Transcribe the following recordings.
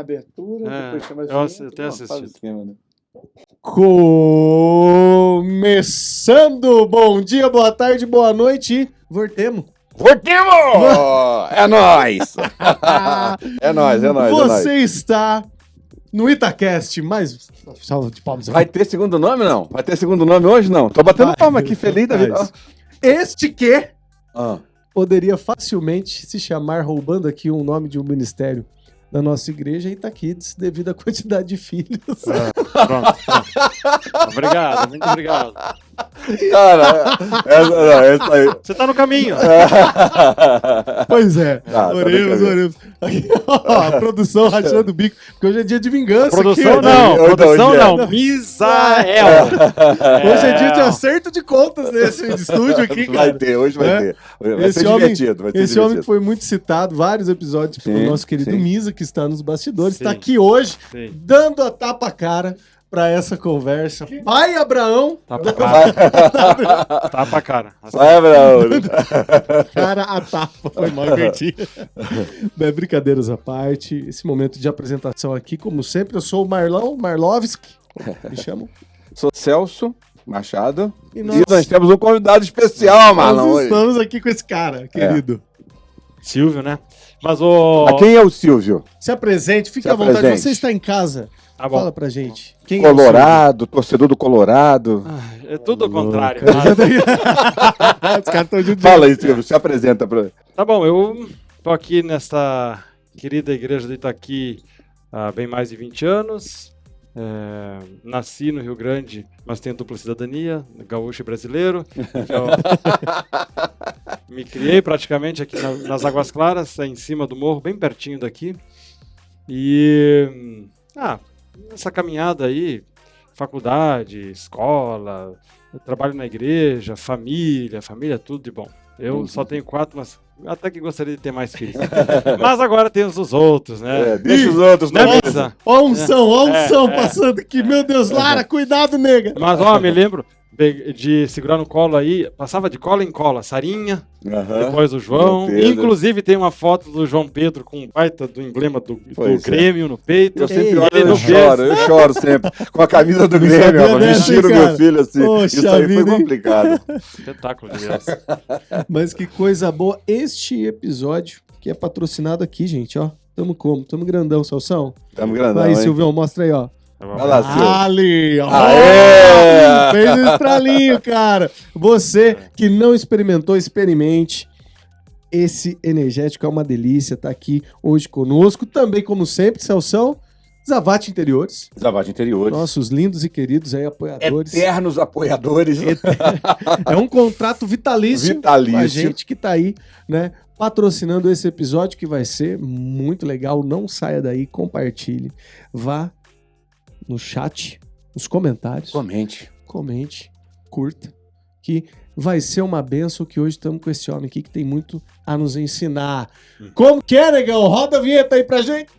na abertura, depois tem mais eu até assisti. Começando! Bom dia, boa tarde, boa noite e voltemos! É nóis! É nóis. Você está no Itacast, mais... Salve de palmas. Vai ter segundo nome, não? Vai ter segundo nome hoje, não? Tô batendo palma aqui, feliz da vida. Este que poderia facilmente se chamar, roubando aqui um nome de um ministério da nossa igreja, Itaquides, devido à quantidade de filhos. Pronto. Obrigado, muito obrigado. Cara, essa aí. Você tá no caminho. Pois é. Oremos. Aqui, ó, a produção rachando o bico, porque hoje é dia de vingança. Produção aqui, não. Misael. Hoje é dia de acerto de contas nesse estúdio aqui, cara. Hoje vai ter. Vai ser divertido. Esse homem que foi muito citado, vários episódios pelo nosso querido Misa, que está nos bastidores, está aqui hoje, dando a tapa a cara pra essa conversa. Pai Abraão. Tapa a cara. Vai, Abraão. Cara, a tapa. Foi mal invertido. Brincadeiras à parte. Esse momento de apresentação aqui, como sempre, eu sou o Marlon Marlovski. Me chamo. Sou Celso Machado. E nós temos um convidado especial, Marlon. Nós estamos aqui com esse cara, querido. Silvio, né? Mas quem é o Silvio? Se apresente, fique à vontade. Você está em casa. Tá bom. Fala pra gente. Quem Colorado, torcedor do Colorado. É tudo ao contrário. Os caras estão juntos. Fala aí, Silvio, se apresenta pra... Tá bom, eu tô aqui nesta querida igreja do Itaqui há bem mais de 20 anos. Nasci no Rio Grande, mas tenho dupla cidadania, gaúcho e brasileiro. Então, me criei praticamente aqui nas Águas Claras, em cima do morro, bem pertinho daqui. E... essa caminhada aí, faculdade, escola, trabalho na igreja, família tudo de bom. Eu só tenho 4, mas até que gostaria de ter mais filhos. Mas agora temos os outros, né? Deixa os outros, né? Ó unção passando aqui. Meu Deus, Lara, cuidado, nega. Mas, me lembro de segurar no colo aí, passava de cola em cola, Sarinha, depois o João, inclusive tem uma foto do João Pedro com um baita do emblema do Grêmio no peito. Eu sempre olho, eu choro sempre, com a camisa do Grêmio, vestindo meu filho assim, isso aí foi complicado. Espetáculo de Deus. Mas que coisa boa, este episódio que é patrocinado aqui, gente, ó, tamo grandão, Salsão? Tamo grandão, aí, Silvião, mostra aí, ó. Olha lá, Silvio. Ali, ó. Aê! Fez um estralinho, cara. Você que não experimentou, experimente. Esse energético é uma delícia, tá aqui hoje conosco. Também, como sempre, Celção, Zavate Interiores. Zavate Interiores. Nossos lindos e queridos aí apoiadores. Eternos apoiadores. É um contrato vitalício com a gente que tá aí, né? Patrocinando esse episódio que vai ser muito legal. Não saia daí, compartilhe. Vá no chat, nos comentários. Comente, curta, que vai ser uma benção que hoje estamos com esse homem aqui que tem muito a nos ensinar. Como que é, negão? Roda a vinheta aí pra gente.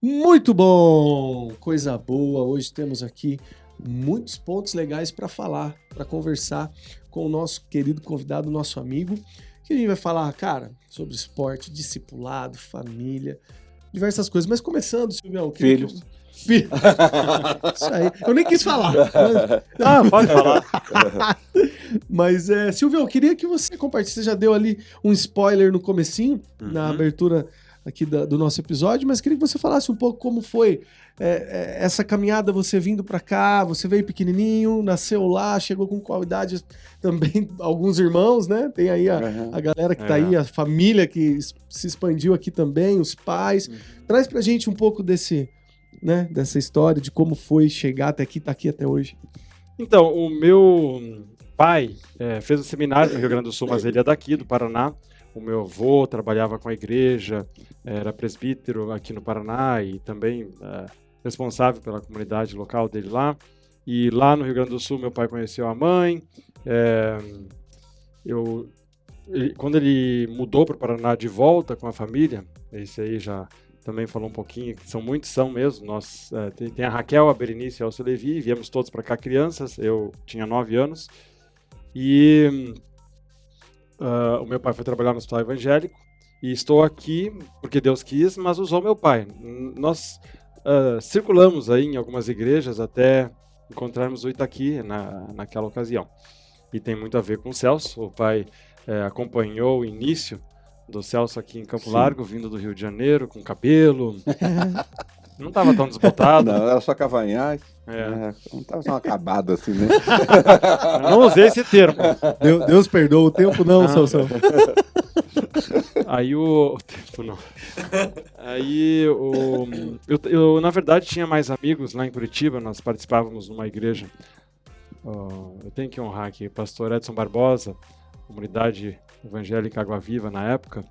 Muito bom! Coisa boa. Hoje temos aqui muitos pontos legais para falar, para conversar com o nosso querido convidado, nosso amigo, que a gente vai falar, cara, sobre esporte, discipulado, família, diversas coisas. Mas começando, Silvião... Filhos. Filho. Isso aí. Eu nem quis falar. Pode falar. Mas, Silvio, eu queria que você compartilhasse. Você já deu ali um spoiler no comecinho, na abertura aqui do nosso episódio, mas queria que você falasse um pouco como foi essa caminhada, você vindo pra cá, você veio pequenininho, nasceu lá, chegou com qual idade? Também alguns irmãos, né? Tem aí a galera que tá aí, a família que se expandiu aqui também, os pais. Traz pra gente um pouco dessa história de como foi chegar até aqui, tá aqui até hoje. Então, o meu pai fez o seminário no Rio Grande do Sul, mas ele é daqui, do Paraná. O meu avô trabalhava com a igreja, era presbítero aqui no Paraná e também responsável pela comunidade local dele lá. E lá no Rio Grande do Sul, meu pai conheceu a mãe. Quando ele mudou para o Paraná de volta com a família, esse aí já também falou um pouquinho, que são mesmo. Nós tem a Raquel, a Berenice e o Elcio Levi, viemos todos para cá crianças, eu tinha 9 anos, e o meu pai foi trabalhar no hospital evangélico, e estou aqui porque Deus quis, mas usou meu pai. Nós circulamos aí em algumas igrejas até encontrarmos o Itaqui naquela ocasião. E tem muito a ver com o Celso. O pai acompanhou o início do Celso aqui em Campo Largo, vindo do Rio de Janeiro, com cabelo. Não estava tão desbotado. Não, era só cavanhaque. Não estava tão acabado assim, né? Eu não usei esse termo. Deus perdoa o tempo, não, Celso. Aí o tempo não. Aí eu, na verdade, tinha mais amigos lá em Curitiba. Nós participávamos numa igreja. Eu tenho que honrar aqui o pastor Edson Barbosa, comunidade evangélica Água Viva na época,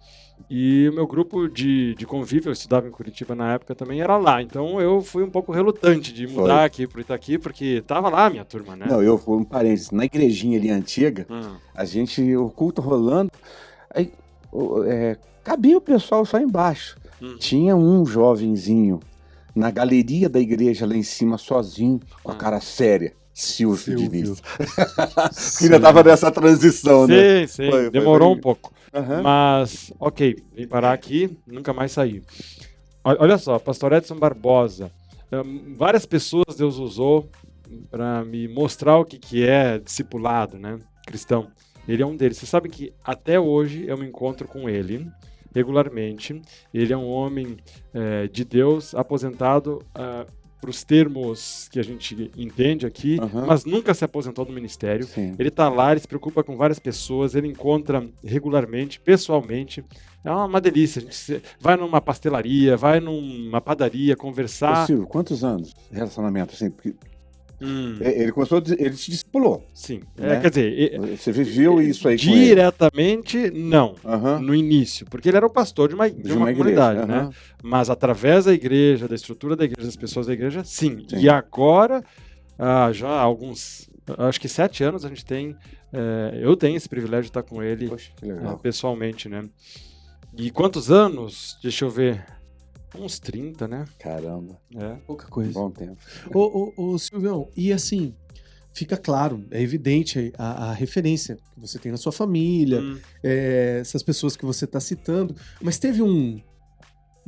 e o meu grupo de convívio, eu estudava em Curitiba na época, também era lá, então eu fui um pouco relutante de mudar aqui pro Itaqui, porque tava lá a minha turma, né? Não, eu fui um parênteses, na igrejinha ali antiga, o culto rolando, aí cabia o pessoal só embaixo, tinha um jovenzinho na galeria da igreja lá em cima, sozinho, com a cara séria. Silvio Diniz. Que ainda tava nessa transição, né? Sim. Demorou um pouco. Mas, ok, vim parar aqui, nunca mais saí. Olha só, pastor Edson Barbosa. Várias pessoas Deus usou para me mostrar o que é discipulado, né? Cristão. Ele é um deles. Você sabe que até hoje eu me encontro com ele regularmente. Ele é um homem de Deus, aposentado para os termos que a gente entende aqui, mas nunca se aposentou do ministério. Sim. Ele está lá, ele se preocupa com várias pessoas, ele encontra regularmente, pessoalmente. É uma delícia. A gente vai numa pastelaria, vai numa padaria conversar. Ô, Silvio, quantos anos de relacionamento? Assim, porque ele te discipulou. Sim. Né? Quer dizer, você viveu isso aí diretamente, não. No início, porque ele era o pastor de uma comunidade, igreja, né? Mas através da igreja, da estrutura da igreja, das pessoas da igreja, sim. E agora, já há alguns, acho que 7 anos, a gente tem, eu tenho esse privilégio de estar com ele. Poxa, que legal. Pessoalmente, né? E quantos anos? Deixa eu ver. Uns 30, né? Caramba. Pouca coisa. Bom tempo. Ô, Silvião, e assim, fica claro, é evidente a referência que você tem na sua família, essas pessoas que você está citando, mas teve um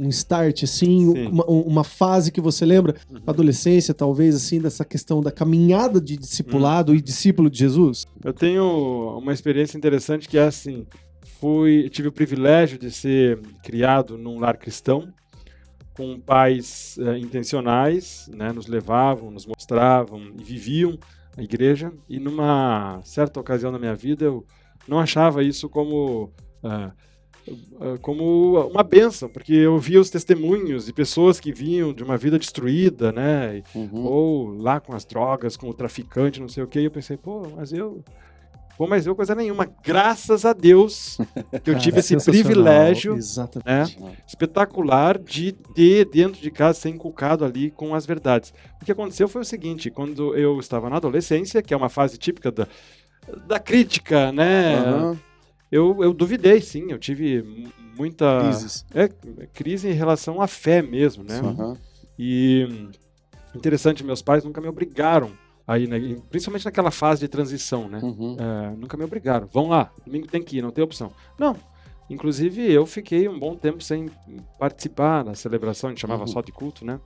start, assim, uma fase que você lembra, adolescência, talvez, assim, dessa questão da caminhada de discipulado e discípulo de Jesus? Eu tenho uma experiência interessante que é assim, tive o privilégio de ser criado num lar cristão, com pais intencionais, né, nos levavam, nos mostravam e viviam a igreja, e numa certa ocasião da minha vida eu não achava isso como uma bênção, porque eu via os testemunhos de pessoas que vinham de uma vida destruída, né, ou lá com as drogas, com o traficante, não sei o que, e eu pensei, mas eu coisa nenhuma. Graças a Deus que eu tive esse privilégio, né, espetacular de ter dentro de casa, ser inculcado ali com as verdades. O que aconteceu foi o seguinte, quando eu estava na adolescência, que é uma fase típica da crítica, né, eu duvidei, sim, eu tive muita crise em relação à fé mesmo, né, e interessante, meus pais nunca me obrigaram aí, né, principalmente naquela fase de transição, né? Nunca me obrigaram. Vão lá, domingo tem que ir, não tem opção. Não. Inclusive, eu fiquei um bom tempo sem participar da celebração, a gente chamava só de culto, né?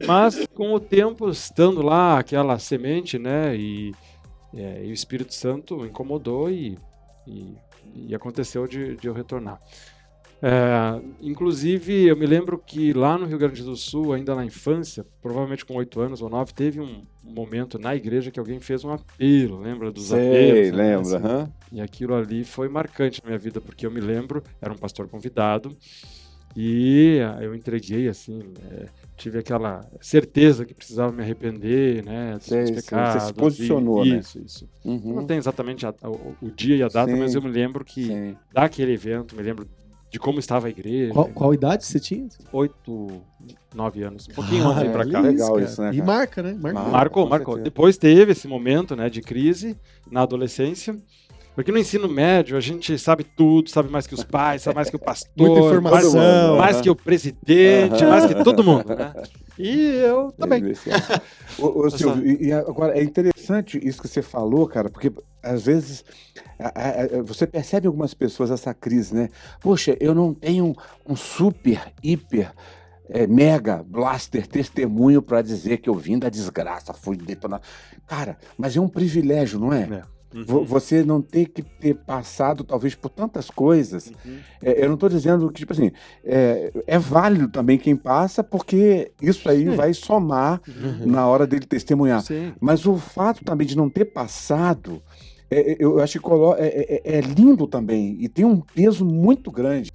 Mas, com o tempo, estando lá, aquela semente, né? E o Espírito Santo incomodou e aconteceu de eu retornar. Inclusive, eu me lembro que lá no Rio Grande do Sul, ainda na infância, provavelmente com 8 anos ou 9, teve um momento na igreja que alguém fez um apelo, lembra dos apelos? Lembra. Assim, e aquilo ali foi marcante na minha vida, porque eu me lembro, era um pastor convidado, e eu entreguei, assim, tive aquela certeza que precisava me arrepender, né, dos meus pecados. Você se posicionou, né? Isso. Não tem exatamente o dia e a data, mas eu me lembro que daquele evento, me lembro de como estava a igreja. Qual idade você tinha? 8, 9 anos. Um pouquinho antes de ir pra cá. Legal isso, né, cara? E marca, né? Marcou. Depois teve esse momento, né, de crise na adolescência. Porque no ensino médio a gente sabe tudo, sabe mais que os pais, sabe mais que o pastor, Muita informação. mais que o presidente, mais que todo mundo, né? E eu também. Ô, Silvio, e agora é interessante isso que você falou, cara, porque às vezes você percebe em algumas pessoas essa crise, né? Poxa, eu não tenho um super, hiper, mega blaster testemunho para dizer que eu vim da desgraça, fui detonado. Cara, mas é um privilégio, não é? Você não ter que ter passado, talvez, por tantas coisas. Eu não estou dizendo que, tipo assim, é válido também quem passa, porque isso aí vai somar na hora dele testemunhar. Sim. Mas o fato também de não ter passado, eu acho que é lindo também, e tem um peso muito grande,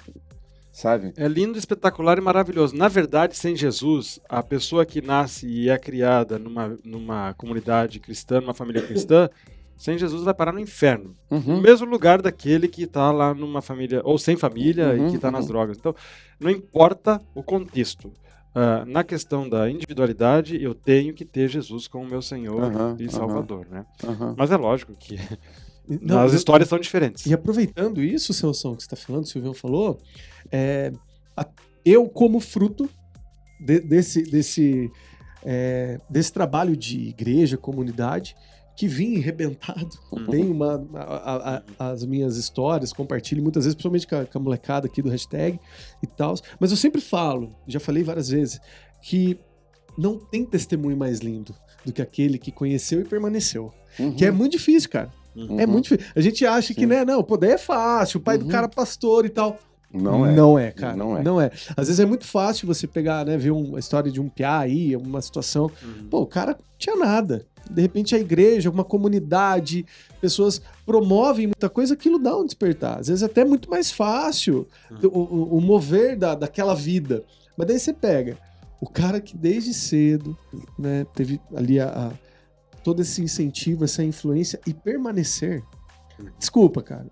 sabe? É lindo, espetacular e maravilhoso. Na verdade, sem Jesus, a pessoa que nasce e é criada numa comunidade cristã, numa família cristã, sem Jesus vai parar no inferno. No mesmo lugar daquele que está lá numa família, ou sem família, e que está nas drogas. Então, não importa o contexto. Na questão da individualidade, eu tenho que ter Jesus como meu Senhor e Salvador, né? Mas é lógico que as histórias são diferentes. E aproveitando isso, Celção, que você está falando, o Silvião falou, eu como fruto desse trabalho de igreja, comunidade, que vim arrebentado, tenho as minhas histórias, compartilho muitas vezes, principalmente com a molecada aqui do hashtag e tal, mas eu sempre falo, já falei várias vezes, que não tem testemunho mais lindo do que aquele que conheceu e permaneceu, que é muito difícil, cara, é muito difícil. A gente acha que, né, não, poder é fácil, o pai do cara pastor e tal. Não é, cara. Não é. Às vezes é muito fácil você pegar, né, ver uma história de um piá aí, uma situação. Pô, o cara não tinha nada. De repente a igreja, uma comunidade, pessoas promovem muita coisa, aquilo dá um despertar. Às vezes até muito mais fácil o mover daquela vida. Mas daí você pega o cara que desde cedo, né, teve ali todo esse incentivo, essa influência e permanecer. Desculpa, cara.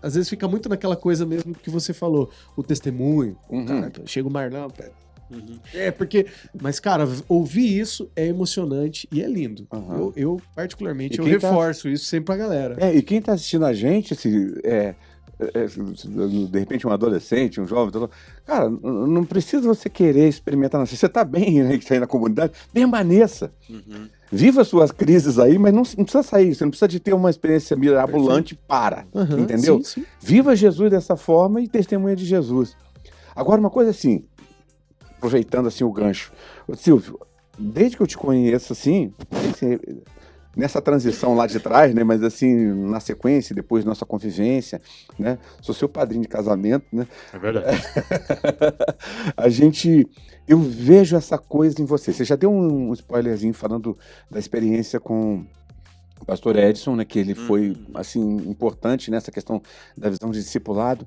Às vezes fica muito naquela coisa mesmo que você falou, o testemunho. Cara, chega o Marlão, porque... Mas, cara, ouvir isso é emocionante e é lindo. Eu particularmente, eu reforço isso sempre pra galera. E quem tá assistindo a gente, assim, de repente um adolescente, um jovem, cara, não precisa você querer experimentar. Você tá bem, né, que tá aí na comunidade, permaneça. Viva suas crises aí, mas não precisa sair, você não precisa de ter uma experiência mirabolante entendeu? Sim. Viva Jesus dessa forma e testemunha de Jesus. Agora, uma coisa assim, aproveitando assim o gancho, Silvio, desde que eu te conheço assim, nessa transição lá de trás, né, mas assim, na sequência, depois da nossa convivência, né, sou seu padrinho de casamento, né? É verdade. Eu vejo essa coisa em você. Você já deu um spoilerzinho falando da experiência com o pastor Edson, né, que ele foi, assim, importante nessa questão da visão de discipulado.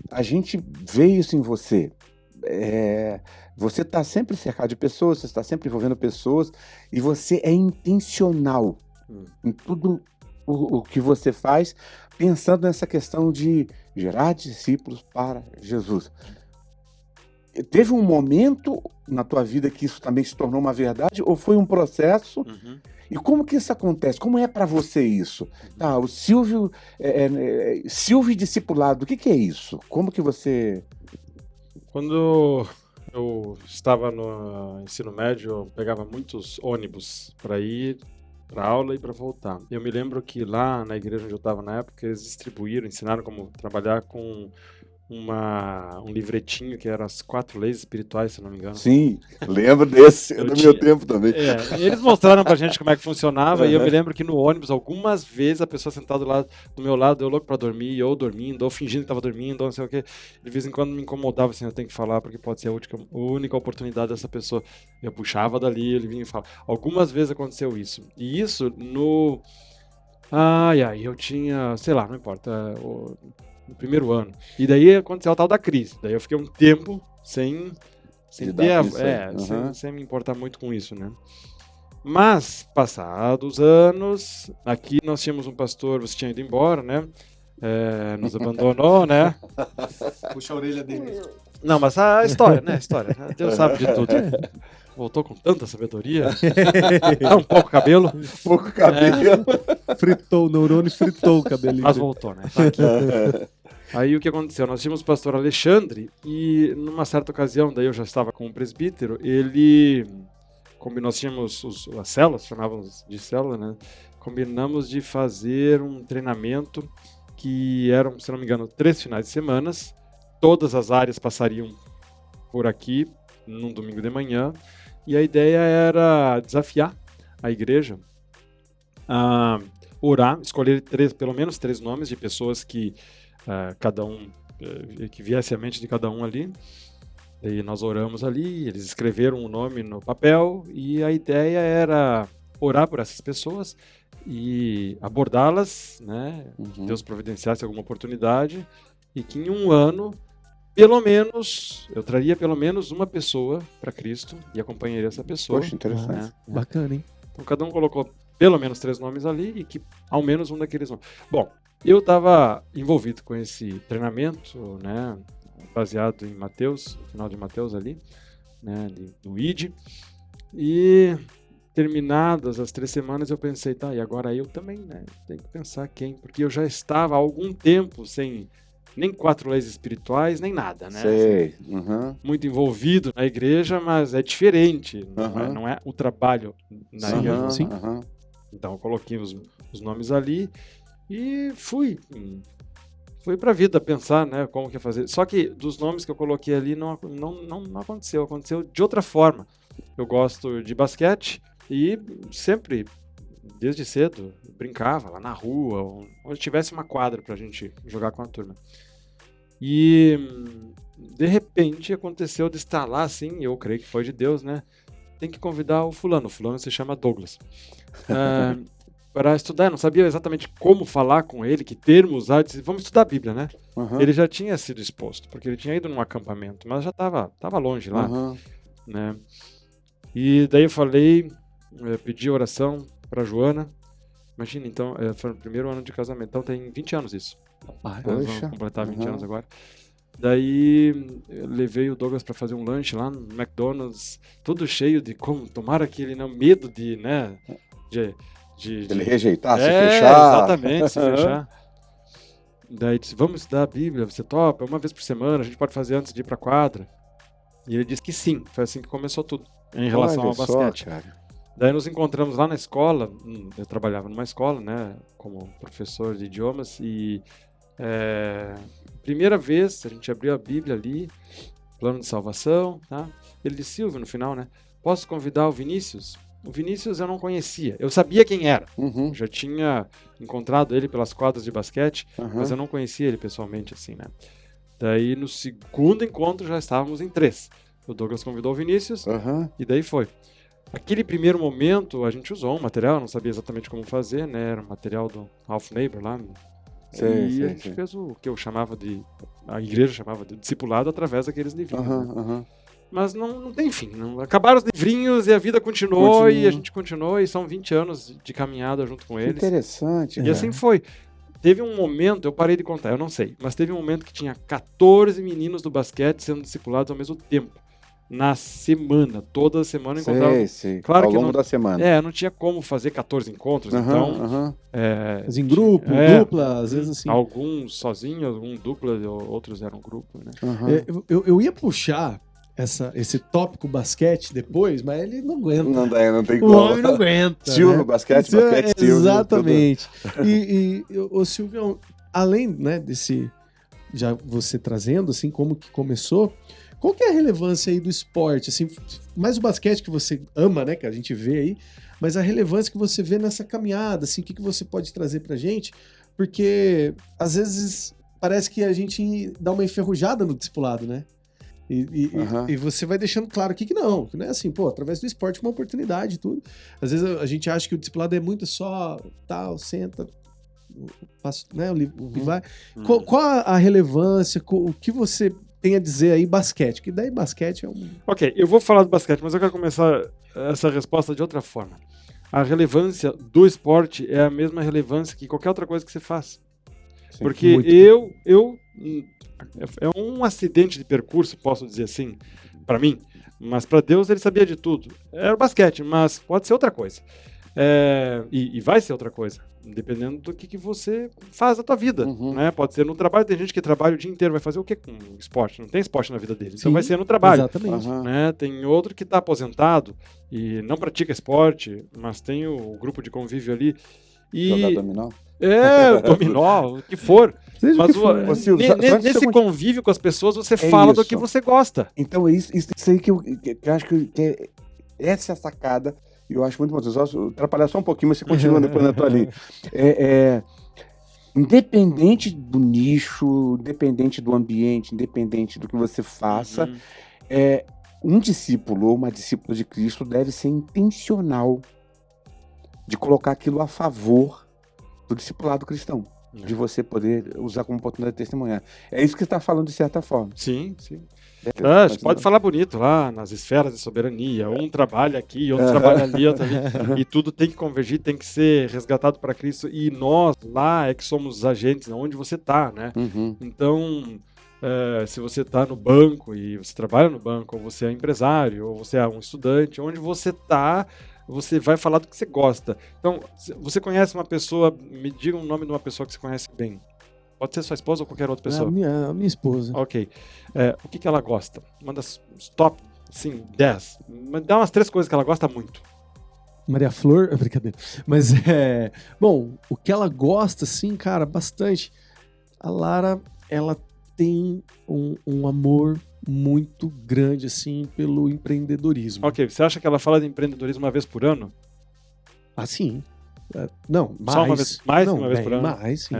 A gente vê isso em você. Você está sempre cercado de pessoas, você está sempre envolvendo pessoas e você é intencional em tudo o que você faz, pensando nessa questão de gerar discípulos para Jesus. Teve um momento na tua vida que isso também se tornou uma verdade ou foi um processo? E como que isso acontece? Como é para você isso? O Silvio, Silvio discipulado, o que é isso? Como que você... Quando eu estava no ensino médio, eu pegava muitos ônibus para ir para aula e para voltar. Eu me lembro que lá na igreja onde eu estava na época, eles ensinaram como trabalhar com um livretinho que era as 4 leis espirituais, se não me engano. Sim, lembro desse, do meu tempo também. Eles mostraram pra gente como é que funcionava e eu me lembro que no ônibus, algumas vezes, a pessoa sentada do meu lado, eu louco pra dormir, ou dormindo, ou fingindo que tava dormindo, ou não sei o que. De vez em quando me incomodava assim, eu tenho que falar porque pode ser a única oportunidade dessa pessoa. Eu puxava dali, ele vinha e falava. Algumas vezes aconteceu isso. E isso no... eu tinha, sei lá, não importa... no primeiro ano. E daí aconteceu a tal da crise. Daí eu fiquei um tempo sem me importar muito com isso, né? Mas, passados anos, aqui nós tínhamos um pastor, você tinha ido embora, né? Nos abandonou, né? Puxa a orelha dele. Não, mas a história, né? Deus sabe de tudo. voltou com tanta sabedoria. Tá um pouco cabelo. Pouco cabelo. Fritou o neurônio, fritou o cabelinho. Mas voltou, né? Tá aqui. Aí o que aconteceu? Nós tínhamos o pastor Alexandre e numa certa ocasião, daí eu já estava com o presbítero, nós tínhamos as células, chamávamos de célula, né? Combinamos de fazer um treinamento que eram, se não me engano, 3 finais de semana. Todas as áreas passariam por aqui, num domingo de manhã, e a ideia era desafiar a igreja a orar, escolher pelo menos 3 nomes de pessoas que que viesse à mente de cada um ali. E nós oramos ali, eles escreveram o nome no papel e a ideia era orar por essas pessoas e abordá-las, né? Que Deus providenciasse alguma oportunidade e que em um ano, pelo menos, eu traria pelo menos uma pessoa para Cristo e acompanharia essa pessoa. Poxa, interessante. Né? Bacana, hein? Então cada um colocou pelo menos 3 nomes ali e que ao menos um daqueles nomes. Bom, eu estava envolvido com esse treinamento, né? Baseado em Mateus, no final de Mateus ali, né? Do ID. E terminadas as 3 semanas eu pensei, tá, e agora eu também, né? Tenho que pensar quem, porque eu já estava há algum tempo sem nem 4 leis espirituais, nem nada, né? Sei. Muito envolvido na igreja, mas é diferente, não é o trabalho na igreja. Sim. Então eu coloquei os nomes ali e fui para a vida pensar, né, como que ia fazer. Só que dos nomes que eu coloquei ali não aconteceu de outra forma. Eu gosto de basquete e sempre, desde cedo, brincava lá na rua, onde tivesse uma quadra pra gente jogar com a turma. E de repente aconteceu de estar lá assim, eu creio que foi de Deus, né? Tem que convidar o fulano se chama Douglas, para estudar. Eu não sabia exatamente como falar com ele, que termo usar. Eu disse, vamos estudar a Bíblia, né? Ele já tinha sido exposto, porque ele tinha ido num acampamento, mas já estava longe lá, né? E daí eu falei, pedi oração para Joana. Imagina, então, foi o primeiro ano de casamento, então tem 20 anos isso. Nós vamos completar 20 anos agora. Daí eu levei o Douglas para fazer um lanche lá no McDonald's, todo cheio de como, tomara que ele não medo de, né, de ele rejeitar, se fechar. Exatamente, se fechar. Daí disse, vamos estudar a Bíblia, você topa? Uma vez por semana, a gente pode fazer antes de ir pra quadra. E ele disse que sim, foi assim que começou tudo, em relação ao basquete. Daí nos encontramos lá na escola, eu trabalhava numa escola, né, como professor de idiomas, e primeira vez a gente abriu a Bíblia ali, plano de salvação, tá? Ele disse, Silvio, no final, né, posso convidar o Vinícius? O Vinícius eu não conhecia, eu sabia quem era, já tinha encontrado ele pelas quadras de basquete, mas eu não conhecia ele pessoalmente, assim, né. Daí no segundo encontro já estávamos em 3. O Douglas convidou o Vinícius e daí foi. Aquele primeiro momento a gente usou um material, não sabia exatamente como fazer, né? Era um material do Ralph Neighbor lá. E a gente fez o que a igreja chamava de discipulado através daqueles livrinhos. Mas não tem fim. Acabaram os livrinhos e a vida continuou e a gente continuou e são 20 anos de caminhada junto com eles. Interessante. E assim foi. Teve um momento, eu parei de contar, eu não sei, mas teve um momento que tinha 14 meninos do basquete sendo discipulados ao mesmo tempo. Na semana, toda semana encontrava. Claro, ao longo da semana. Não tinha como fazer 14 encontros, então. Mas em grupo, dupla, às vezes assim. Alguns sozinhos, alguns dupla, outros eram grupo, né? Eu ia puxar esse tópico basquete depois, mas ele não aguenta. Não tem como. O homem não aguenta. Silvio, né? basquete, Silvio. Exatamente. E o Silvio, além, né, desse. Já você trazendo, assim, como que começou. Qual que é a relevância aí do esporte? Assim, mais o basquete que você ama, né? Que a gente vê aí, mas a relevância que você vê nessa caminhada, assim, o que você pode trazer pra gente? Porque, às vezes, parece que a gente dá uma enferrujada no discipulado, né? E você vai deixando claro que não é assim, pô, através do esporte uma oportunidade e tudo. Às vezes a gente acha que o discipulado é muito só tal, senta, passa, né, e vai. Qual a relevância, o que você tem a dizer aí, basquete? Que daí basquete é um... Ok, eu vou falar do basquete, mas eu quero começar essa resposta de outra forma. A relevância do esporte é a mesma relevância que qualquer outra coisa que você faz. Sim, porque é um acidente de percurso, posso dizer assim, para mim, Mas para Deus ele sabia de tudo. Era o basquete, mas pode ser outra coisa. E vai ser outra coisa, dependendo do que você faz da tua vida, né? Pode ser no trabalho, tem gente que trabalha o dia inteiro, vai fazer o que com esporte? Não tem esporte na vida dele, então vai ser no trabalho. Exatamente. Né? Tem outro que está aposentado e não pratica esporte, mas tem o grupo de convívio ali. Jogar dominó? Dominó, o que for. Seja Mas o que for, né? nesse convívio com as pessoas, você fala do que você gosta. Então é isso aí que eu acho que essa é a sacada. E eu acho muito bom. Só atrapalhar só um pouquinho, mas você continua no planeta ali. Independente do nicho, independente do ambiente, independente do que você faça, um discípulo ou uma discípula de Cristo deve ser intencional de colocar aquilo a favor do discipulado cristão. De você poder usar como oportunidade de testemunhar. É isso que você está falando de certa forma. Sim. A gente pode falar bonito lá nas esferas de soberania. Um trabalha aqui, outro trabalha ali, outro ali. E tudo tem que convergir, tem que ser resgatado para Cristo. E nós lá é que somos os agentes, onde você está, né? Então, se você está no banco e você trabalha no banco, ou você é empresário, ou você é um estudante, onde você está, você vai falar do que você gosta. Então, você conhece uma pessoa, me diga o nome de uma pessoa que você conhece bem. Pode ser sua esposa ou qualquer outra pessoa. A minha esposa. Ok. O que ela gosta? Manda os top, sim, 10. Dá umas 3 coisas que ela gosta muito. Maria Flor, brincadeira. Mas bom, o que ela gosta, sim, cara, bastante. A Lara, ela tem um amor muito grande, assim, pelo empreendedorismo. Ok, você acha que ela fala de empreendedorismo uma vez por ano? Ah, sim. Não, mais. Só uma vez, mais não, uma vez por ano? Mais, sim.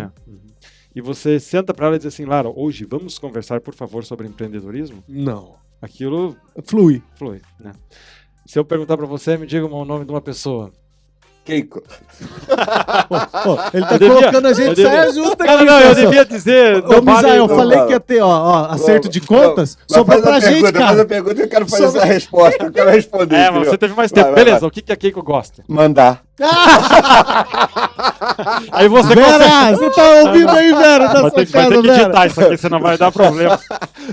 E você senta pra ela e diz assim, Lara, hoje vamos conversar, por favor, sobre empreendedorismo? Não. Aquilo Flui, né? Se eu perguntar pra você, me diga o nome de uma pessoa. Keiko. Ele tá colocando a gente saia justa aqui. Não, eu devia dizer... Ô, Misael, eu falei que ia ter, acerto de contas, sobrou pra gente, cara. Faz a pergunta, eu quero fazer essa resposta, eu quero responder. Mas você teve mais tempo. Beleza, o que a Keiko gosta? Mandar. Aí você Vera, você tá ouvindo aí, Vera, da vai sua ter casa, que Vera. editar isso aqui, senão vai dar problema.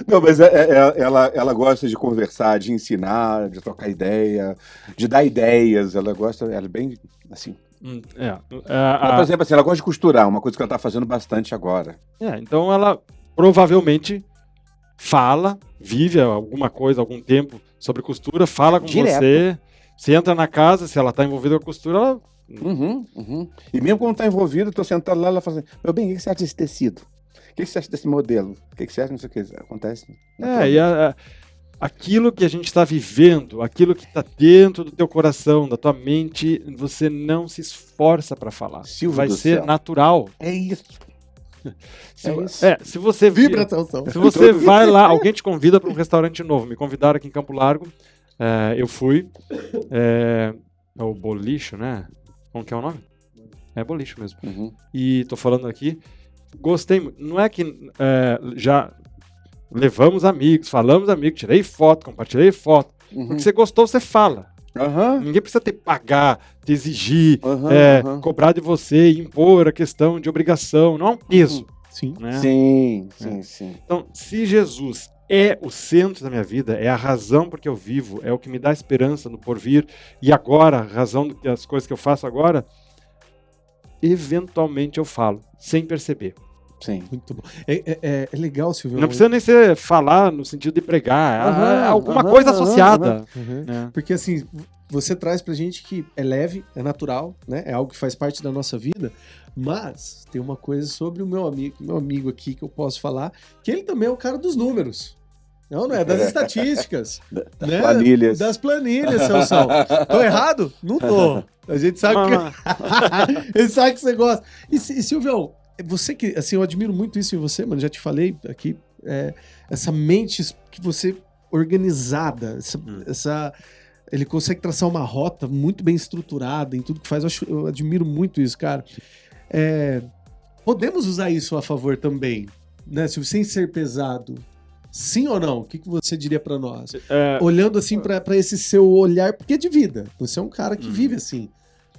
Não, mas ela gosta de conversar, de ensinar, de trocar ideia, de dar ideias. Ela é bem assim. Por exemplo, assim, ela gosta de costurar, uma coisa que ela tá fazendo bastante agora. Então ela provavelmente vive alguma coisa, algum tempo sobre costura, fala com você. Você entra na casa, se ela tá envolvida com a costura, ela... E mesmo quando tá envolvida, eu tô sentado lá, ela fala assim, meu bem, o que você acha desse tecido? O que você acha desse modelo? O que você acha? Não sei o que. Acontece. Aquilo que a gente está vivendo, aquilo que está dentro do teu coração, da tua mente, você não se esforça para falar. Vai ser natural. É isso. Se você Vibra atenção. Se você vai lá, alguém te convida para um restaurante novo. Me convidaram aqui em Campo Largo. Eu fui. É o Bolicho, né? Como que é o nome? É Bolicho mesmo. E tô falando aqui. Gostei muito. Não é que já levamos amigos, falamos amigos, tirei foto, compartilhei foto. Porque você gostou, você fala. Ninguém precisa te pagar, te exigir, cobrar de você, impor a questão de obrigação. Não é um peso. Sim. Né? Sim. Então, se Jesus é o centro da minha vida, é a razão por que eu vivo, é o que me dá esperança no porvir, e agora, a razão das coisas que eu faço agora, eventualmente eu falo, sem perceber. Sim. Muito bom. É legal, Silvio. Não precisa nem ser falar no sentido de pregar, alguma coisa associada. Né? Porque assim, você traz pra gente que é leve, é natural, né? É algo que faz parte da nossa vida, mas tem uma coisa sobre o meu amigo aqui que eu posso falar, que ele também é o cara dos números. Não é? Das estatísticas. Né? Planilhas. Das planilhas, Celção. Tô errado? Não tô. A gente sabe que... Ele sabe que você gosta. E Silvio, você que... Assim, eu admiro muito isso em você, mano. Já te falei aqui. Essa mente que você... Organizada. Ele consegue traçar uma rota muito bem estruturada em tudo que faz. Eu admiro muito isso, cara. Podemos usar isso a favor também, né? Sem ser pesado. Sim ou não? O que você diria pra nós? Olhando assim pra esse seu olhar, porque é de vida. Você é um cara que vive assim,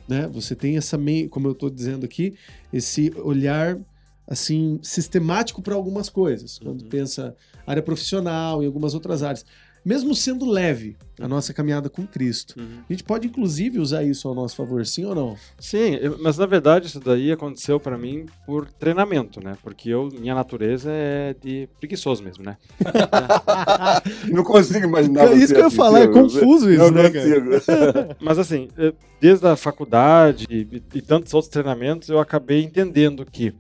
né? Você tem essa, como eu tô dizendo aqui, esse olhar assim sistemático para algumas coisas. Quando pensa área profissional e algumas outras áreas. mesmo sendo leve a nossa caminhada com Cristo. A gente pode, inclusive, usar isso ao nosso favor, sim ou não? Sim, mas na verdade isso daí aconteceu pra mim por treinamento, né? Porque minha natureza é de preguiçoso mesmo, né? Não consigo imaginar É isso que eu ia falar, é confuso isso, né, cara? Mas assim, desde a faculdade e tantos outros treinamentos, eu acabei entendendo que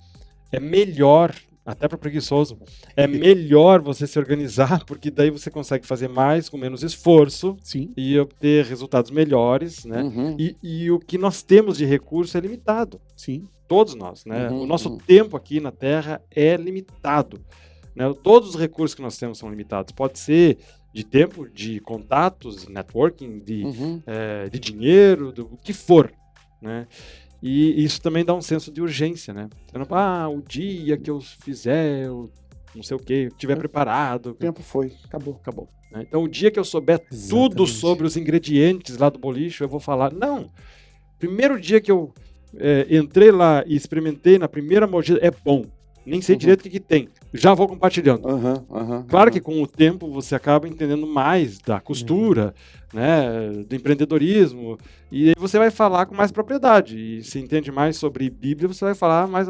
é melhor, até para preguiçoso, é melhor você se organizar, porque daí você consegue fazer mais com menos esforço. Sim. E obter resultados melhores, né? Uhum. E o que nós temos de recurso é limitado. Sim. Todos nós, né? Uhum, O nosso tempo aqui na Terra é limitado, né? Todos os recursos que nós temos são limitados. Pode ser de tempo, de contatos, networking, de dinheiro, do que for, né? E isso também dá um senso de urgência, né? Você não fala, o dia que eu fizer, não sei o que, estiver preparado. O tempo foi, acabou. Né? Então, o dia que eu souber tudo Exatamente. sobre os ingredientes lá do boliche, eu vou falar, não, primeiro dia que eu entrei lá e experimentei na primeira mordida, é bom. Nem sei direito o que tem. Já vou compartilhando. Claro que com o tempo você acaba entendendo mais da costura, né, do empreendedorismo, e aí você vai falar com mais propriedade. E se entende mais sobre Bíblia, você vai falar mais.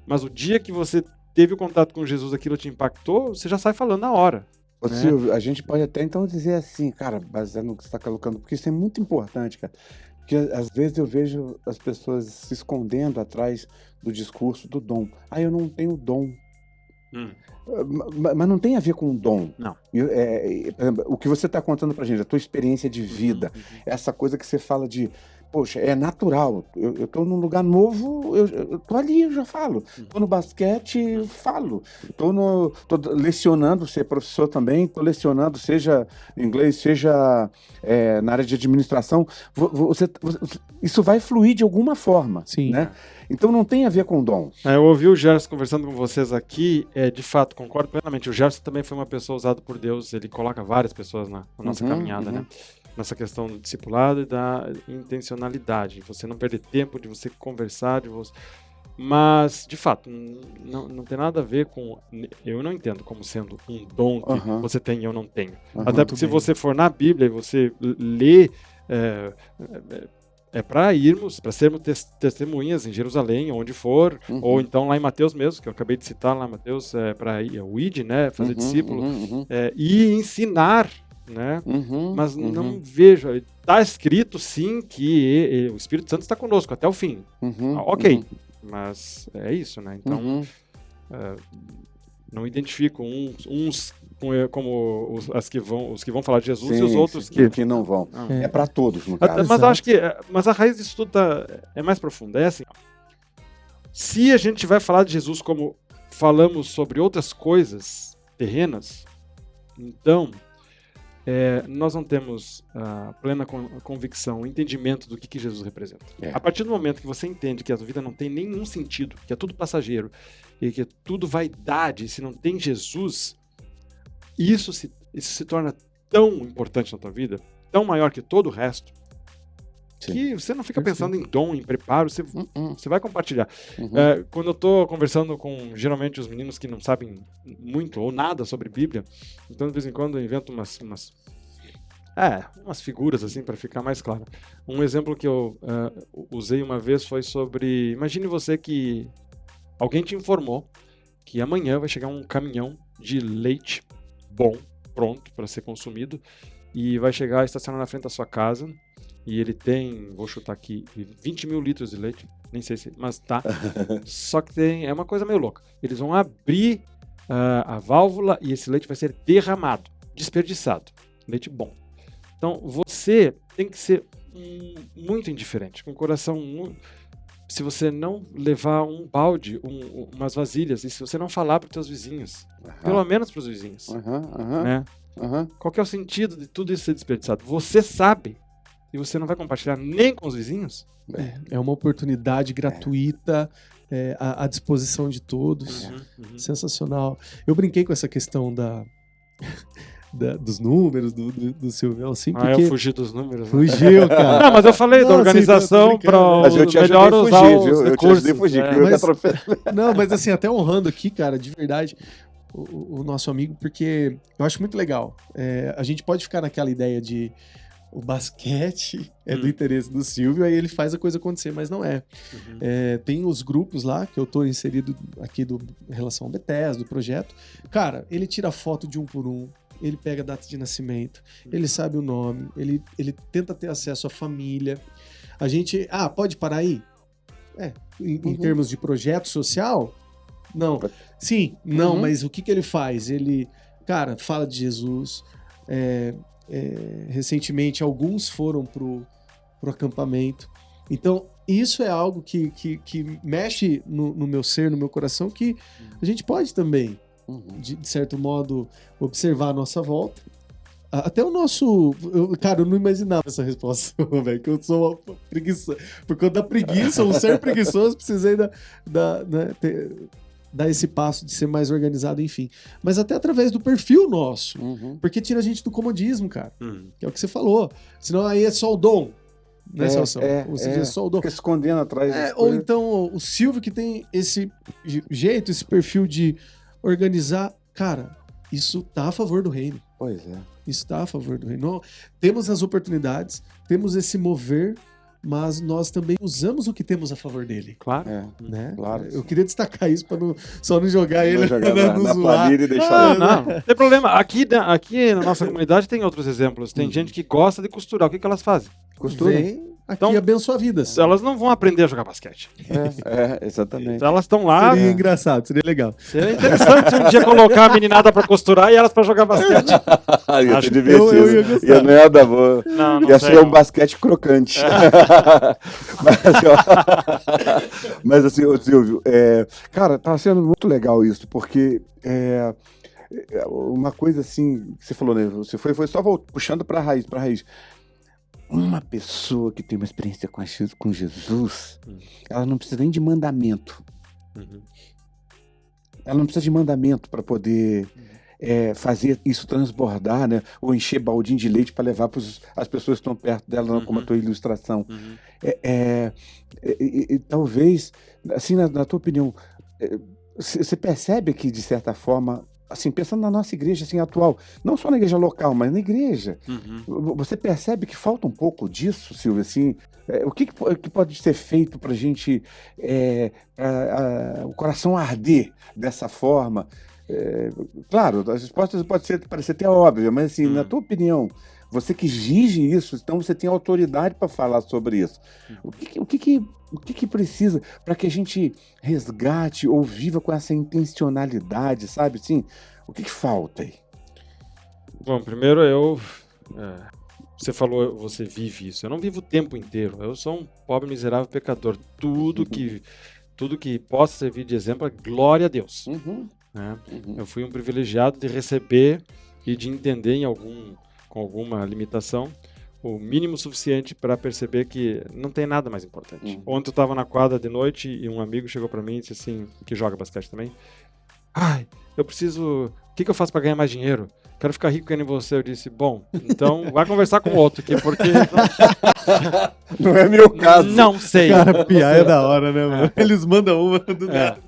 Mas o dia que você teve o contato com Jesus, aquilo te impactou, você já sai falando na hora. Ô, Silvio, a gente pode até então dizer assim, cara, baseado no que você está colocando, porque isso é muito importante, cara. Porque às vezes eu vejo as pessoas se escondendo atrás do discurso do dom. Ah, eu não tenho dom. Mas não tem a ver com dom. Não. O que você está contando pra gente, a tua experiência de vida, essa coisa que você fala de, poxa, é natural. Eu tô num lugar novo, eu tô ali, eu já falo. Tô no basquete, falo. Tô lecionando, ser professor também, tô lecionando, seja inglês, seja na área de administração. Isso vai fluir de alguma forma. Sim. Né? Então não tem a ver com dom. Eu ouvi o Gerson conversando com vocês aqui, de fato, concordo plenamente. O Gerson também foi uma pessoa usada por Deus, ele coloca várias pessoas na nossa caminhada, né? Nessa questão do discipulado e da intencionalidade, você não perder tempo, de você conversar, mas, de fato, não tem nada a ver com... Eu não entendo como sendo um dom que você tem e eu não tenho. Até porque se você for na Bíblia e você lê... para irmos, para sermos testemunhas em Jerusalém, onde for, ou então lá em Mateus mesmo, que eu acabei de citar lá, Mateus, para o ID, né, fazer discípulo, e ensinar, né, mas não vejo, está escrito sim que o Espírito Santo está conosco até o fim, ok, mas é isso, né, então não identifico uns como os que vão falar de Jesus e os outros que não vão. É para todos, no caso. Mas acho que a raiz disso tudo é mais profunda. É assim, se a gente vai falar de Jesus como falamos sobre outras coisas terrenas, então nós não temos a plena convicção, o entendimento do que Jesus representa. A partir do momento que você entende que a vida não tem nenhum sentido, que é tudo passageiro e que é tudo vaidade, se não tem Jesus, isso se torna tão importante na tua vida, tão maior que todo o resto, que você não fica pensando em dom, em preparo, você vai compartilhar. Quando eu estou conversando com, geralmente, os meninos que não sabem muito ou nada sobre Bíblia, então de vez em quando eu invento umas figuras assim para ficar mais claro. Um exemplo que eu usei uma vez foi sobre, imagine você que alguém te informou que amanhã vai chegar um caminhão de leite bom, pronto para ser consumido, e vai chegar, estacionar na frente da sua casa, e ele tem, vou chutar aqui, 20 mil litros de leite, nem sei se, mas tá. Só que é uma coisa meio louca. Eles vão abrir a válvula e esse leite vai ser derramado, desperdiçado. Leite bom. Então você tem que ser muito indiferente, com o coração se você não levar um balde, umas vasilhas, e se você não falar para os teus vizinhos, pelo menos para os vizinhos, né? Qual que é o sentido de tudo isso ser desperdiçado? Você sabe, e você não vai compartilhar nem com os vizinhos? É uma oportunidade gratuita, à disposição de todos. Sensacional. Eu brinquei com essa questão dos números do Silvio, assim, porque... eu fugi dos números. Fugiu, cara. Não, mas eu falei da organização para melhor usar os recursos. Não, mas assim, até honrando aqui, cara, de verdade, o nosso amigo, porque eu acho muito legal. A gente pode ficar naquela ideia de o basquete é do interesse do Silvio, aí ele faz a coisa acontecer, mas não é. Tem os grupos lá, que eu tô inserido aqui em relação ao Bethesda, do projeto. Cara, ele tira foto de um por um, ele pega a data de nascimento, ele sabe o nome, ele tenta ter acesso à família. A gente... pode parar aí? Em termos de projeto social? Não. Sim, não, mas o que ele faz? Ele, cara, fala de Jesus. Recentemente, alguns foram pro acampamento. Então, isso é algo que mexe no meu ser, no meu coração, que a gente pode também, de certo modo, observar a nossa volta. Até o nosso... Cara, eu não imaginava essa resposta, velho, que eu sou uma preguiça. Por conta da preguiça, um ser preguiçoso, precisei dar esse passo de ser mais organizado, enfim. Mas até através do perfil nosso. Porque tira a gente do comodismo, cara. Que é o que você falou. Senão aí é só o dom. Né, Celso? Você diz só o dom. Fica escondendo atrás. Ou então o Silvio que tem esse jeito, esse perfil de organizar. Cara, isso tá a favor do reino. Pois é. Isso tá a favor do reino. Temos as oportunidades, temos esse mover, mas nós também usamos o que temos a favor dele. Claro. Né? Claro. Eu queria destacar isso para só não jogar ele na planilha e deixar... Não tem problema. Aqui na nossa comunidade tem outros exemplos. Tem gente que gosta de costurar. O que elas fazem? Costura. Vem aqui abençoa vidas. Elas não vão aprender a jogar basquete. Exatamente. Então elas estão lá... Seria engraçado, seria legal. Seria interessante um dia colocar a meninada pra costurar e elas pra jogar basquete. Ia ser divertido. Eu ia gostar. Ia nada boa. Não ia sei, ser um basquete crocante. Mas assim, ô Silvio, cara, tá sendo muito legal isso, porque uma coisa assim, que você falou, né? Você foi só puxando pra raiz. Uma pessoa que tem uma experiência com Jesus, ela não precisa nem de mandamento. Ela não precisa de mandamento para poder fazer isso transbordar, né? Ou encher baldinho de leite para levar para as pessoas que estão perto dela, como a tua ilustração. Talvez, assim, na tua opinião, você percebe que, de certa forma, assim, pensando na nossa igreja assim, atual, não só na igreja local, mas na igreja, você percebe que falta um pouco disso, Silvio, assim, o que pode ser feito para a gente, o coração arder dessa forma? Claro, as respostas podem parecer até óbvias, mas assim, na tua opinião, você que vive isso, então você tem autoridade para falar sobre isso. O que precisa para que a gente resgate ou viva com essa intencionalidade, sabe? Assim, o que falta aí? Bom, primeiro você falou, você vive isso. Eu não vivo o tempo inteiro. Eu sou um pobre, miserável pecador. Tudo que possa servir de exemplo é glória a Deus. Né? Eu fui um privilegiado de receber e de entender com alguma limitação, o mínimo suficiente para perceber que não tem nada mais importante. Ontem eu estava na quadra de noite e um amigo chegou para mim e disse assim, que joga basquete também, eu preciso... O que eu faço para ganhar mais dinheiro? Quero ficar rico que nem você. Eu disse, bom, então vai conversar com outro aqui, porque... Não é meu caso. Não sei. Cara, piar é da hora, né, mano? Eles mandam uma do nada.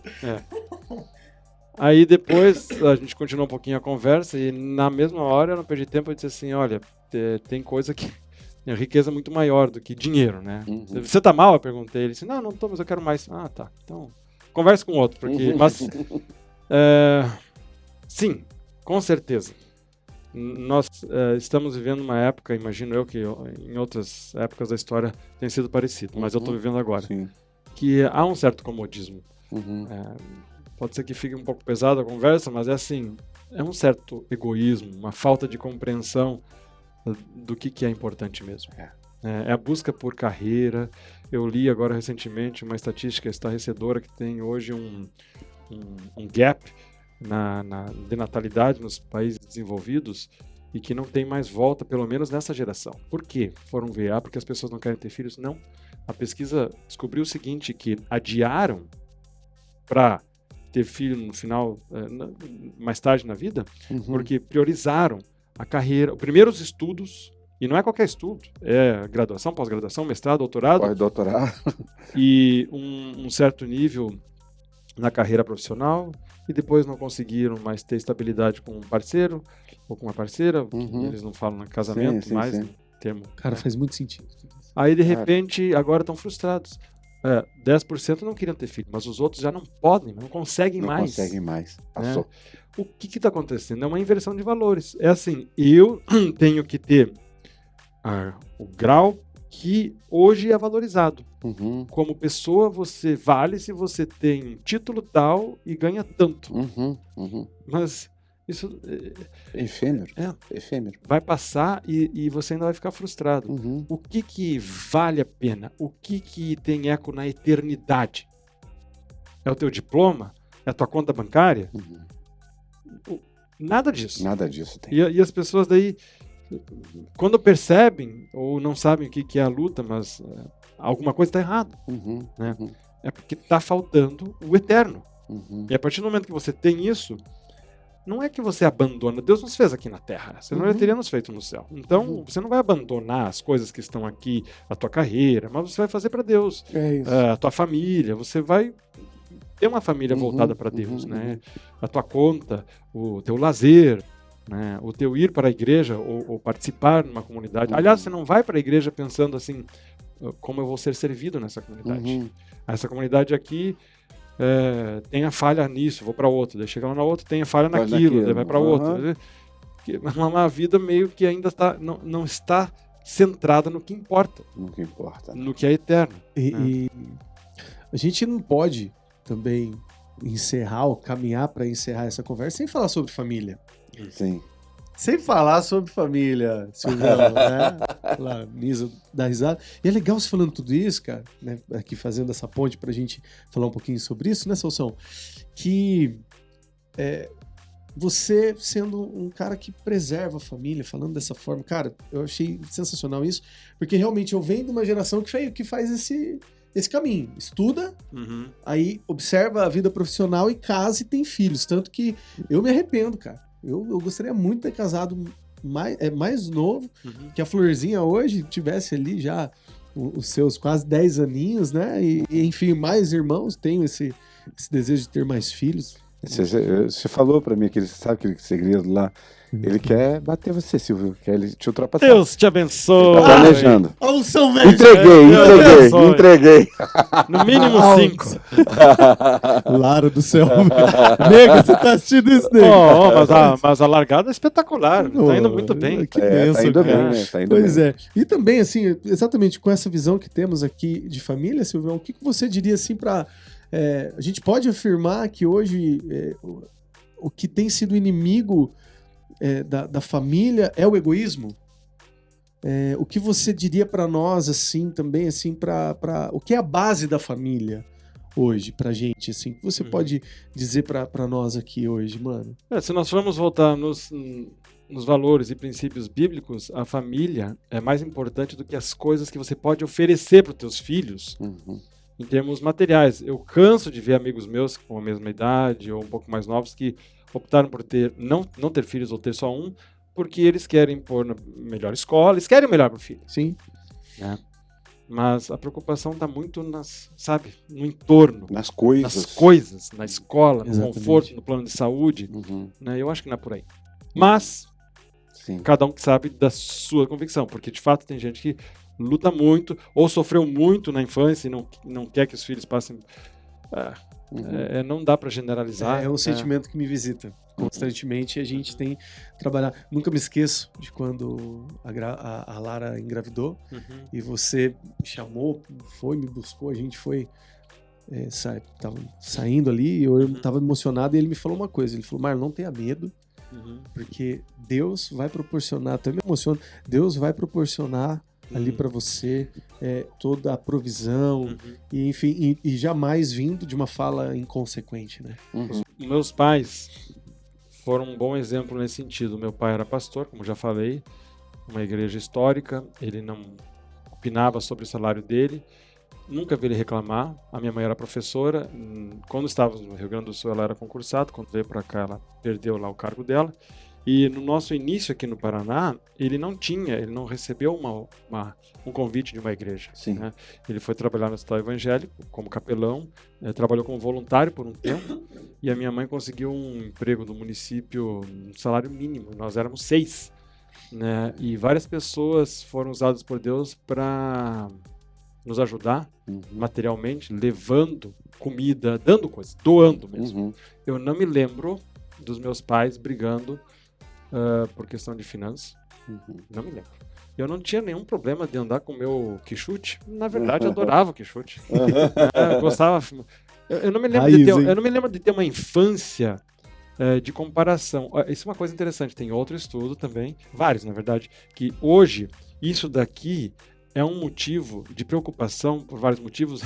Aí depois a gente continuou um pouquinho a conversa e na mesma hora eu não perdi tempo, eu disse assim, olha, tem coisa que é riqueza muito maior do que dinheiro, né? Você tá mal? Eu perguntei, ele disse, não tô, mas eu quero mais. Tá, então converse com outro, porque... Mas, sim, com certeza. Nós estamos vivendo uma época, imagino eu que em outras épocas da história tem sido parecido, mas eu tô vivendo agora, que há um certo comodismo. Pode ser que fique um pouco pesada a conversa, mas é um certo egoísmo, uma falta de compreensão do que é importante mesmo. É a busca por carreira. Eu li agora recentemente uma estatística estarrecedora que tem hoje um gap de natalidade nos países desenvolvidos e que não tem mais volta, pelo menos nessa geração. Por quê? Foram ver, porque as pessoas não querem ter filhos? Não. A pesquisa descobriu o seguinte, que adiaram para ter filho no final, mais tarde na vida, porque priorizaram a carreira, primeiro os estudos, e não é qualquer estudo, é graduação, pós-graduação, mestrado, doutorado. Pós-doutorado. E um certo nível na carreira profissional, e depois não conseguiram mais ter estabilidade com um parceiro ou com uma parceira, Uhum. eles não falam em casamento Sim, mais, sim. no termo. Cara, faz muito sentido. Aí, de Cara. repente, agora estão frustrados. 10% não queriam ter filho, mas os outros já não podem, não conseguem Não mais. conseguem mais. Passou. O que está acontecendo? É uma inversão de valores. É assim, eu tenho que ter o grau que hoje é valorizado. Uhum. Como pessoa, você vale se você tem um título tal e ganha tanto. Uhum. Uhum. Mas isso Efêmero. É. Efêmero. vai passar e você ainda vai ficar frustrado. Uhum. O que vale a pena? O que tem eco na eternidade? É o teu diploma? É a tua conta bancária? Uhum. Nada disso. Nada disso tem. E as pessoas daí, quando percebem ou não sabem o que é a luta, mas alguma coisa está errada, Uhum. né? Uhum. é porque está faltando o eterno. Uhum. E a partir do momento que você tem isso, não é que você abandona. Deus nos fez aqui na terra, senão ele teria nos feito no céu. Então, você não vai abandonar as coisas que estão aqui, a tua carreira, mas você vai fazer para Deus. É isso. A tua família, você vai ter uma família voltada para Deus, né? A tua conta, o teu lazer, né? O teu ir para a igreja ou participar numa comunidade. Aliás, você não vai para a igreja pensando assim, como eu vou ser servido nessa comunidade. Uhum. Essa comunidade aqui tem a falha nisso, vou para outra. Daí chega lá na outra, tem a falha Vai naquilo, naquilo. daí vai para Aham. outra. Uma vida meio que ainda não está centrada no que importa, Nunca importa. no que é eterno. E a gente não pode também encerrar ou caminhar para encerrar essa conversa sem falar sobre família. Sim. Sem falar sobre família, Silvão, né? Lá, Nisa dá risada. E é legal você falando tudo isso, cara, né? Aqui fazendo essa ponte pra gente falar um pouquinho sobre isso, né, Sansão? Que você sendo um cara que preserva a família, falando dessa forma, cara, eu achei sensacional isso, porque realmente eu venho de uma geração que faz esse caminho. Estuda, aí observa a vida profissional e casa e tem filhos. Tanto que eu me arrependo, cara. Eu gostaria muito de ter casado mais novo, que a Florzinha hoje tivesse ali já os seus quase 10 aninhos, né? E enfim, mais irmãos, tenho esse desejo de ter mais filhos. Você falou pra mim sabe aquele segredo lá? Ele quer bater você, Silvio. Quer ele te ultrapassar. Deus te abençoe. Tá planejando. Olha o São Velho! Entreguei. No mínimo 5. Lara do céu. Nega, você tá assistindo isso, nega? Mas a largada é espetacular. Tá indo muito bem. Que benção, tá indo cara. bem, né? Tá indo Pois bem. é. E também, assim, exatamente com essa visão que temos aqui de família, Silvão, o que você diria, assim, pra... a gente pode afirmar que hoje o que tem sido inimigo da família é o egoísmo? O que você diria pra nós, assim, também, assim, o que é a base da família hoje, pra gente, assim? O que você pode dizer pra nós aqui hoje, mano? Se nós formos voltar nos valores e princípios bíblicos, a família é mais importante do que as coisas que você pode oferecer para os teus filhos em termos materiais. Eu canso de ver amigos meus com a mesma idade ou um pouco mais novos que optaram por não ter filhos ou ter só um, porque eles querem pôr na melhor escola, eles querem o melhor para o filho. Sim. Né? Mas a preocupação está muito no entorno. Nas coisas. Nas coisas, na escola, no Exatamente. conforto, no plano de saúde. Né? Eu acho que não é por aí. Mas Sim. cada um sabe da sua convicção, porque de fato tem gente que luta muito ou sofreu muito na infância e não quer que os filhos passem... não dá para generalizar. É um sentimento que me visita constantemente e a gente tem trabalhado. Nunca me esqueço de quando a Lara engravidou e você me chamou, me buscou, a gente foi tava saindo ali e eu tava emocionado e ele me falou uma coisa, ele falou: Marlon, não tenha medo, porque Deus vai proporcionar, até me emociono, Deus vai proporcionar ali para você toda a provisão e enfim, e jamais vindo de uma fala inconsequente, né? Os meus pais foram um bom exemplo nesse sentido. Meu pai era pastor, como já falei, uma igreja histórica, ele não opinava sobre o salário dele, nunca vi ele reclamar. A minha mãe era professora, quando estávamos no Rio Grande do Sul ela era concursada, quando veio para cá ela perdeu lá o cargo dela, E no nosso início aqui no Paraná, ele não recebeu um convite de uma igreja. Sim. Né? Ele foi trabalhar no hospital evangélico como capelão, trabalhou como voluntário por um tempo, e a minha mãe conseguiu um emprego no município, um salário mínimo. Nós éramos 6, né? E várias pessoas foram usadas por Deus para nos ajudar materialmente, levando comida, dando coisas, doando mesmo. Eu não me lembro dos meus pais brigando por questão de finanças. Não me lembro. Eu não tinha nenhum problema de andar com o meu quichute. Na verdade, eu adorava o quichute. Eu gostava. Eu não me lembro de ter uma infância de comparação. Isso é uma coisa interessante. Tem outro estudo também, vários, na verdade, que hoje isso daqui é um motivo de preocupação por vários motivos.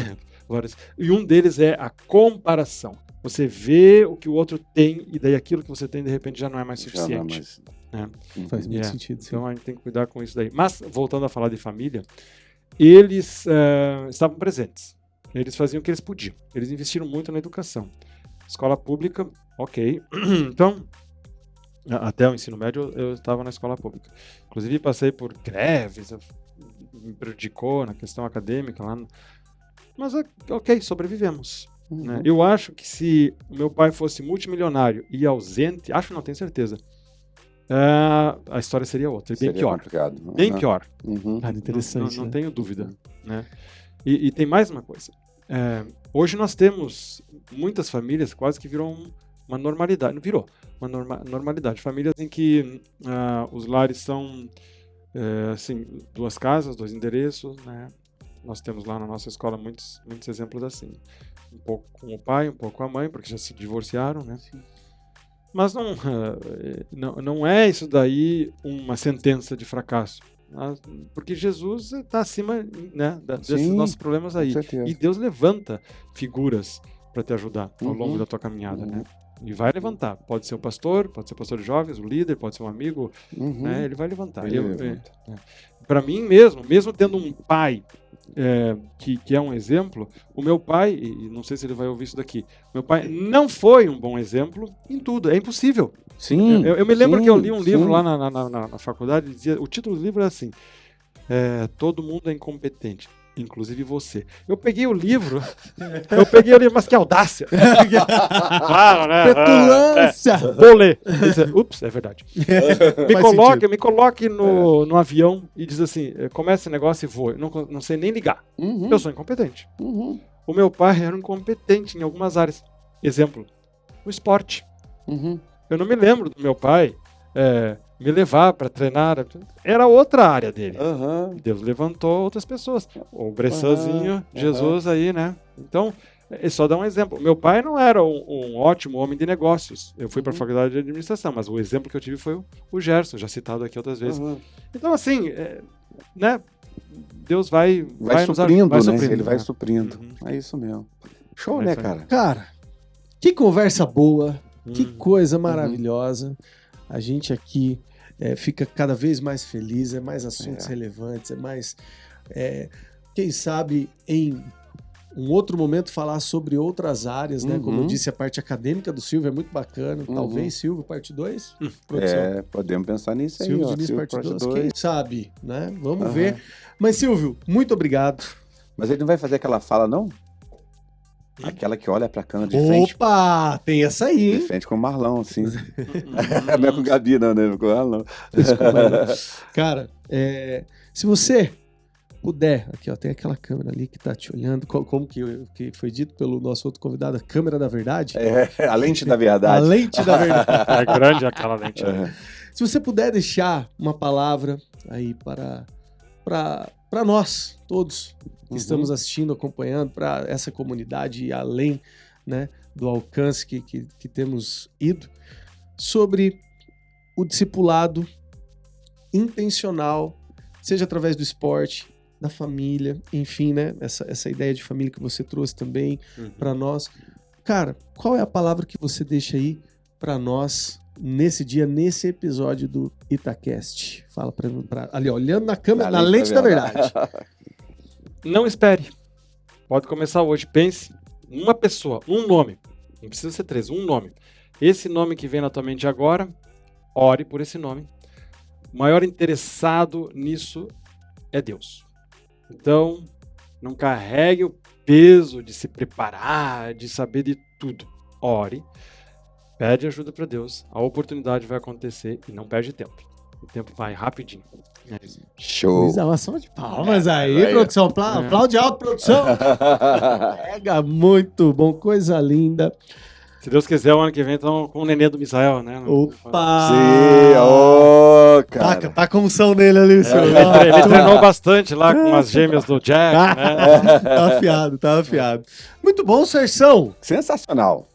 E um deles é a comparação. Você vê o que o outro tem e daí aquilo que você tem de repente já não é mais suficiente. Faz muito sentido. Sim. Então a gente tem que cuidar com isso daí. Mas, voltando a falar de família, eles estavam presentes. Eles faziam o que eles podiam. Eles investiram muito na educação. Escola pública, ok. Então, até o ensino médio eu estava na escola pública. Inclusive passei por greves, me prejudicou na questão acadêmica lá. Mas, ok, sobrevivemos. Né? Eu acho que se o meu pai fosse multimilionário e ausente, não tenho certeza, a história seria outra, bem pior. Bem pior. Interessante. Não tenho dúvida. Né? E tem mais uma coisa. Hoje nós temos muitas famílias quase que viram uma normalidade. Não virou uma normalidade. Famílias em que os lares são assim, 2 casas, 2 endereços, né? Nós temos lá na nossa escola muitos exemplos assim. Um pouco com o pai, um pouco com a mãe, porque já se divorciaram, né? Sim. Mas não é isso daí uma sentença de fracasso. Porque Jesus está acima, né, desses nossos problemas aí. E Deus levanta figuras para te ajudar ao longo da tua caminhada, né? E vai levantar. Pode ser o pastor de jovens, o líder, pode ser um amigo, né? Ele vai levantar. Para mim mesmo tendo um pai que é um exemplo, o meu pai, e não sei se ele vai ouvir isso daqui, meu pai não foi um bom exemplo em tudo, é impossível. Sim. Eu me lembro que eu li um livro lá na faculdade, dizia, o título do livro é assim, todo mundo é incompetente, inclusive você. Eu peguei o livro, mas que audácia. Claro, né? Petulância. Vou ler. Ups, é verdade. Me coloque no avião e diz assim, começa esse negócio e voa. Eu não sei nem ligar. Eu sou incompetente. O meu pai era incompetente em algumas áreas. Exemplo, o esporte. Eu não me lembro do meu pai me levar para treinar. Era outra área dele. Deus levantou outras pessoas. O Bressanzinho, Jesus aí, né? Então, só dar um exemplo. Meu pai não era um ótimo homem de negócios. Eu fui para a faculdade de administração, mas o exemplo que eu tive foi o Gerson, já citado aqui outras vezes. Então, assim, né? Deus vai suprindo, né? Ele vai suprindo. É isso mesmo. Show, né, cara? Cara, que conversa boa. Que coisa maravilhosa. A gente aqui fica cada vez mais feliz, mais assuntos relevantes, mais... quem sabe em um outro momento falar sobre outras áreas, né? Como eu disse, a parte acadêmica do Silvio é muito bacana. Talvez, Silvio, parte 2? Podemos pensar nisso aí. Silvio Diniz, parte 2, quem sabe, né? Vamos ver. Mas, Silvio, muito obrigado. Mas ele não vai fazer aquela fala, não? Aquela que olha pra câmera de frente. Opa! Tem essa aí, hein? De frente com o Marlão, assim. Não é com o Gabi, não, né? Com o Marlão. Cara, se você puder, aqui ó, tem aquela câmera ali que tá te olhando, como que foi dito pelo nosso outro convidado, a câmera da verdade. A lente da verdade. A lente da verdade. É grande aquela lente. Se você puder deixar uma palavra aí para nós, todos que estamos assistindo, acompanhando, para essa comunidade e além, né, do alcance que temos ido, sobre o discipulado intencional, seja através do esporte, da família, enfim, né, essa ideia de família que você trouxe também para nós. Cara, qual é a palavra que você deixa aí para nós nesse dia, nesse episódio do Itacast? Fala para ali, olhando na câmera, na lente da verdade. Não espere. Pode começar hoje. Pense uma pessoa, um nome. Não precisa ser 3, um nome. Esse nome que vem na tua mente agora, ore por esse nome. O maior interessado nisso é Deus. Então, não carregue o peso de se preparar, de saber de tudo. Ore, pede ajuda para Deus, a oportunidade vai acontecer e não perde tempo. O tempo vai rapidinho. É isso. Show. Uma salva de palmas aí, produção. Aplaude alto, produção. Pega, muito bom, coisa linda. Se Deus quiser, o ano que vem estamos com o nenê do Misael, né? Opa! Sim, cara. Tá com som nele ali, senhor. Ele treinou bastante lá com as gêmeas do Jack, né? Tá afiado. Muito bom, Serção. Sensacional.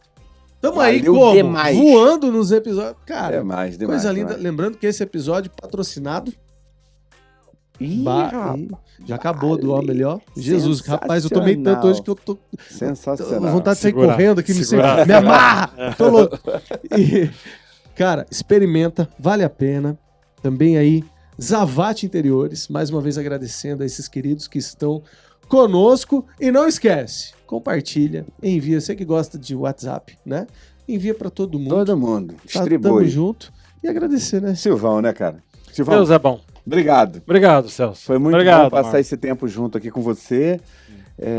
Tamo aí Valeu como? demais. Voando nos episódios. Cara, Demais. coisa linda. Demais. Lembrando que esse episódio patrocinado Ih, já acabou do homem ali, ó. Jesus, rapaz, eu tomei tanto hoje que eu tô sensacional. com vontade de sair Segurar, correndo aqui, segurar. me amarra. Tô louco. E, cara, experimenta, vale a pena. Também aí, Zavate Interiores, mais uma vez agradecendo a esses queridos que estão conosco. E não esquece, compartilha, envia. Você que gosta de WhatsApp, né? Envia pra todo mundo. Todo mundo. Tamo Distribui. junto. E agradecer, né? Silvão, né, cara? Silvão, Deus é bom. obrigado. Obrigado, Celso. Foi muito Obrigado, bom passar Marcos. esse tempo junto aqui com você.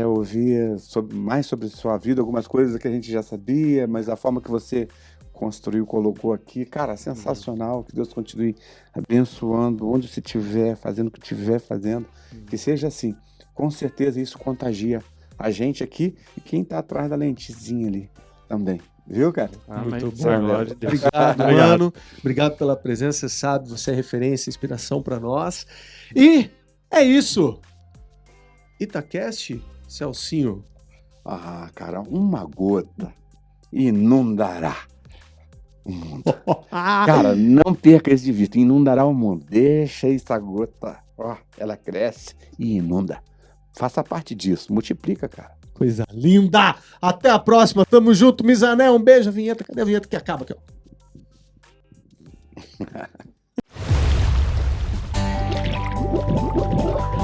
Ouvir mais sobre sua vida, algumas coisas que a gente já sabia, mas a forma que você construiu, colocou aqui, cara, sensacional. Que Deus continue abençoando onde você estiver, fazendo o que estiver fazendo. Que seja assim. Com certeza isso contagia a gente aqui e quem tá atrás da lentezinha ali também. Viu, cara? Amém. Muito bom. Senhor, glória de Deus. Obrigado, mano. Obrigado pela presença. Você sabe, você é referência, inspiração pra nós. E é isso. Itacast, Celcinho. Ah, cara, uma gota inundará o mundo. Cara, não perca isso de vista. Inundará o mundo. Deixa essa gota, ó, ela cresce e inunda. Faça parte disso. Multiplica, cara. Coisa linda. Até a próxima. Tamo junto, Misané. Um beijo. A vinheta. Cadê a vinheta que acaba aqui, ó?